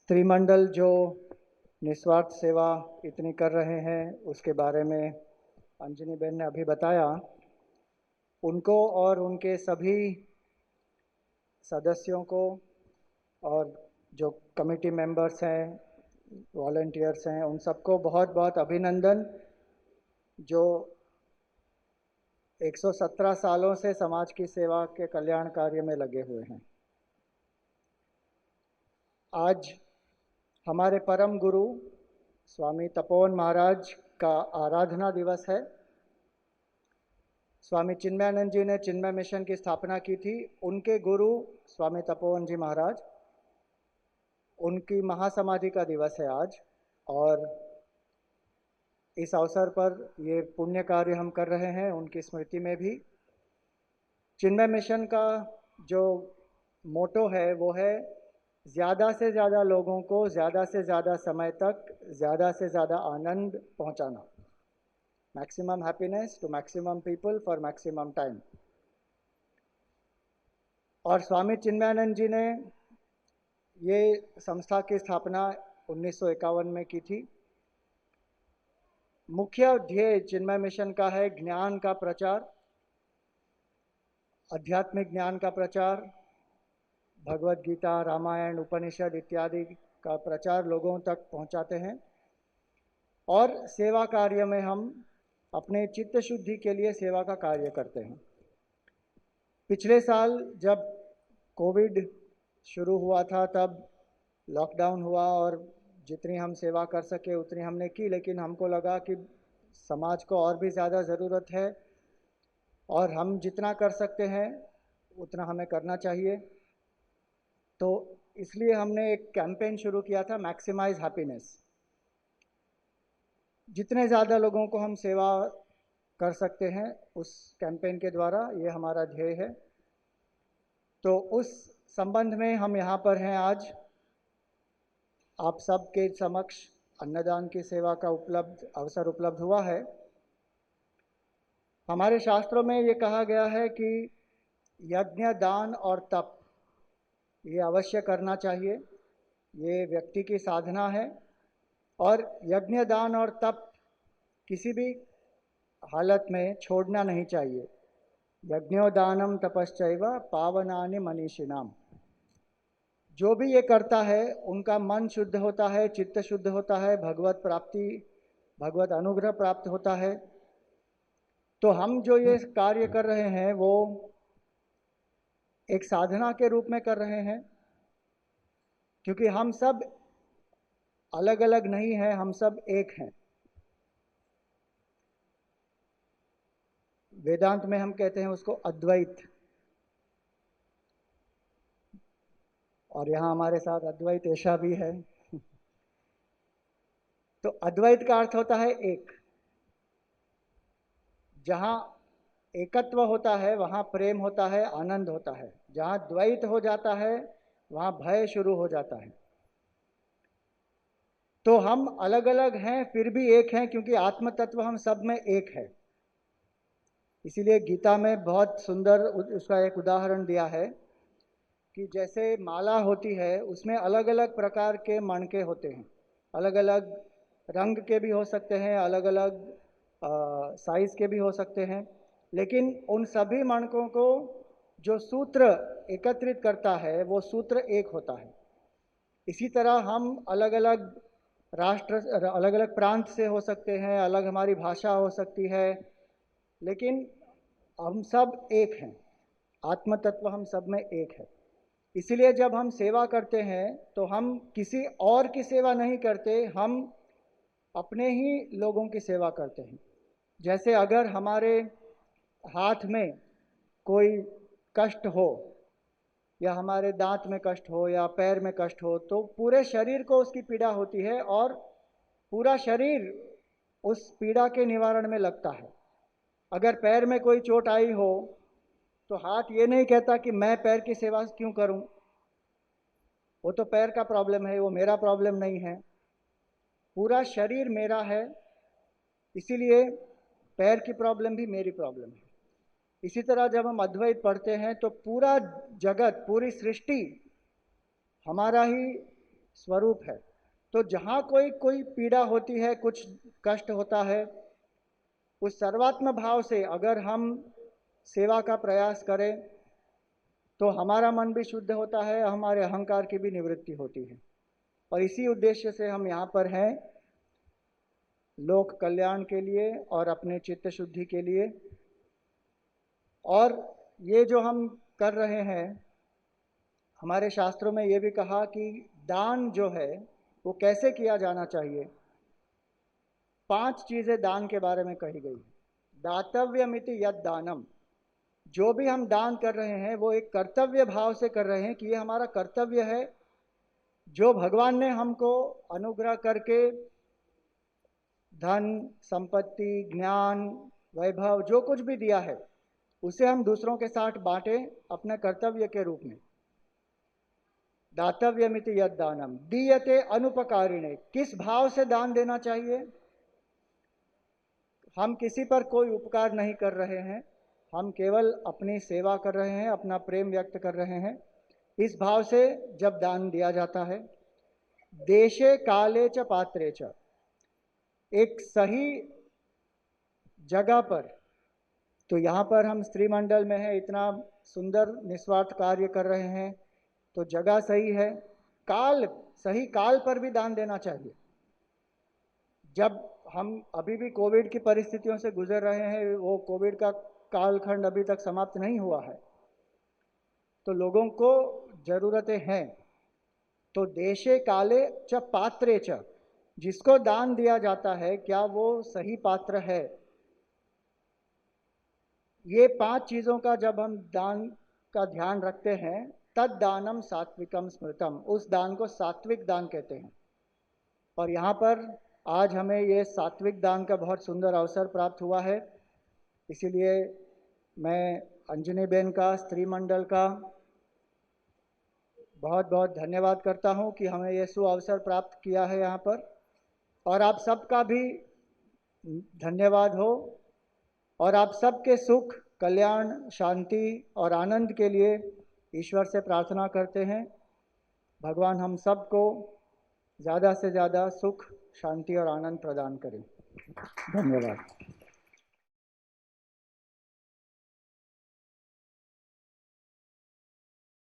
स्त्रीमंडल जो निस्वार्थ सेवा इतनी कर रहे हैं उसके बारे में अंजनी बहन ने अभी बताया। उनको और उनके सभी सदस्यों को और जो कमेटी मेंबर्स हैं, वॉलंटियर्स हैं, उन सबको बहुत बहुत अभिनंदन, जो 117 सालों से समाज की सेवा के कल्याण कार्य में लगे हुए हैं। आज हमारे परम गुरु स्वामी तपोवन महाराज का आराधना दिवस है। स्वामी चिन्मयानंद जी ने चिन्मय मिशन की स्थापना की थी। उनके गुरु स्वामी तपोवन जी महाराज, उनकी महासमाधि का दिवस है आज। और इस अवसर पर ये पुण्य कार्य हम कर रहे हैं उनकी स्मृति में भी। चिन्मय मिशन का जो मोटो है वो है ज़्यादा से ज़्यादा लोगों को ज़्यादा से ज़्यादा समय तक ज़्यादा से ज़्यादा आनंद पहुंचाना। Maximum happiness to maximum people for maximum time. और स्वामी चिन्मयानंद जी ने ये संस्था की स्थापना 1951 में की थी। मुख्य ध्येय चिन्मय मिशन का है ज्ञान का प्रचार, आध्यात्मिक ज्ञान का प्रचार, भगवत गीता, रामायण, उपनिषद इत्यादि का प्रचार लोगों तक पहुंचाते हैं। और सेवा कार्य में हम अपने चित्त शुद्धि के लिए सेवा का कार्य करते हैं। पिछले साल जब कोविड शुरू हुआ था तब लॉकडाउन हुआ और जितनी हम सेवा कर सके उतनी हमने की, लेकिन हमको लगा कि समाज को और भी ज़्यादा ज़रूरत है और हम जितना कर सकते हैं उतना हमें करना चाहिए। तो इसलिए हमने एक कैंपेन शुरू किया था, मैक्सिमाइज हैप्पीनेस। जितने ज़्यादा लोगों को हम सेवा कर सकते हैं उस कैंपेन के द्वारा, ये हमारा ध्येय है। तो उस संबंध में हम यहाँ पर हैं आज। आप सबके समक्ष अन्नदान की सेवा का अवसर उपलब्ध हुआ है। हमारे शास्त्रों में ये कहा गया है कि यज्ञ, दान और तप ये अवश्य करना चाहिए। ये व्यक्ति की साधना है और यज्ञ, दान और तप किसी भी हालत में छोड़ना नहीं चाहिए। यज्ञोदानम तपश्चैव पावनानि मनीषिणाम। जो भी ये करता है उनका मन शुद्ध होता है, चित्त शुद्ध होता है, भगवत प्राप्ति, भगवत अनुग्रह प्राप्त होता है। तो हम जो ये कार्य कर रहे हैं वो एक साधना के रूप में कर रहे हैं, क्योंकि हम सब अलग अलग नहीं हैं, हम सब एक हैं। वेदांत में हम कहते हैं उसको अद्वैत, और यहाँ हमारे साथ अद्वैत ऐसा भी है। तो अद्वैत का अर्थ होता है एक। जहाँ एकत्व होता है वहाँ प्रेम होता है, आनंद होता है। जहाँ द्वैत हो जाता है वहाँ भय शुरू हो जाता है। तो हम अलग अलग हैं फिर भी एक हैं, क्योंकि आत्म तत्व हम सब में एक है। इसीलिए गीता में बहुत सुंदर उसका एक उदाहरण दिया है कि जैसे माला होती है उसमें अलग अलग प्रकार के मणके होते हैं, अलग अलग रंग के भी हो सकते हैं, अलग अलग साइज के भी हो सकते हैं, लेकिन उन सभी मणकों को जो सूत्र एकत्रित करता है वो सूत्र एक होता है। इसी तरह हम अलग अलग राष्ट्र, अलग अलग प्रांत से हो सकते हैं, अलग हमारी भाषा हो सकती है, लेकिन हम सब एक हैं। आत्म तत्व हम सब में एक है। इसीलिए जब हम सेवा करते हैं तो हम किसी और की सेवा नहीं करते, हम अपने ही लोगों की सेवा करते हैं। जैसे अगर हमारे हाथ में कोई कष्ट हो या हमारे दांत में कष्ट हो या पैर में कष्ट हो तो पूरे शरीर को उसकी पीड़ा होती है और पूरा शरीर उस पीड़ा के निवारण में लगता है। अगर पैर में कोई चोट आई हो तो हाथ ये नहीं कहता कि मैं पैर की सेवा क्यों करूं, वो तो पैर का प्रॉब्लम है, वो मेरा प्रॉब्लम नहीं है। पूरा शरीर मेरा है, इसीलिए पैर की प्रॉब्लम भी मेरी प्रॉब्लम है। इसी तरह जब हम अद्वैत पढ़ते हैं तो पूरा जगत, पूरी सृष्टि हमारा ही स्वरूप है। तो जहाँ कोई पीड़ा होती है, कुछ कष्ट होता है, उस सर्वात्म भाव से अगर हम सेवा का प्रयास करें तो हमारा मन भी शुद्ध होता है, हमारे अहंकार की भी निवृत्ति होती है। और इसी उद्देश्य से हम यहाँ पर हैं, लोक कल्याण के लिए और अपने चित्त शुद्धि के लिए। और ये जो हम कर रहे हैं, हमारे शास्त्रों में ये भी कहा कि दान जो है वो कैसे किया जाना चाहिए। 5 चीज़ें दान के बारे में कही गई। दातव्यमिति यद दानम, जो भी हम दान कर रहे हैं वो एक कर्तव्य भाव से कर रहे हैं कि ये हमारा कर्तव्य है। जो भगवान ने हमको अनुग्रह करके धन, संपत्ति, ज्ञान, वैभव जो कुछ भी दिया है उसे हम दूसरों के साथ बांटें अपने कर्तव्य के रूप में। दातव्यमिति यद दानम दीयते अनुपकारिणे, किस भाव से दान देना चाहिए। हम किसी पर कोई उपकार नहीं कर रहे हैं, हम केवल अपनी सेवा कर रहे हैं, अपना प्रेम व्यक्त कर रहे हैं। इस भाव से जब दान दिया जाता है। देशे काले च पात्रे च, एक सही जगह पर, तो यहाँ पर हम स्त्री मंडल में हैं, इतना सुंदर निस्वार्थ कार्य कर रहे हैं, तो जगह सही है। काल, सही काल पर भी दान देना चाहिए। जब हम अभी भी कोविड की परिस्थितियों से गुजर रहे हैं, वो कोविड का कालखंड अभी तक समाप्त नहीं हुआ है, तो लोगों को जरूरतें हैं। तो देशे काले च पात्रे च, जिसको दान दिया जाता है क्या वो सही पात्र है। ये 5 चीज़ों का जब हम दान का ध्यान रखते हैं, तद दानम सात्विकम स्मृतम, उस दान को सात्विक दान कहते हैं। और यहाँ पर आज हमें ये सात्विक दान का बहुत सुंदर अवसर प्राप्त हुआ है। इसीलिए मैं अंजनी बेन का, स्त्री मंडल का बहुत बहुत धन्यवाद करता हूँ कि हमें ये सुअवसर प्राप्त किया है यहाँ पर। और आप सबका भी धन्यवाद हो। और आप सबके सुख, कल्याण, शांति और आनंद के लिए ईश्वर से प्रार्थना करते हैं। भगवान हम सबको ज़्यादा से ज़्यादा सुख, शांति और आनंद प्रदान करें। धन्यवाद।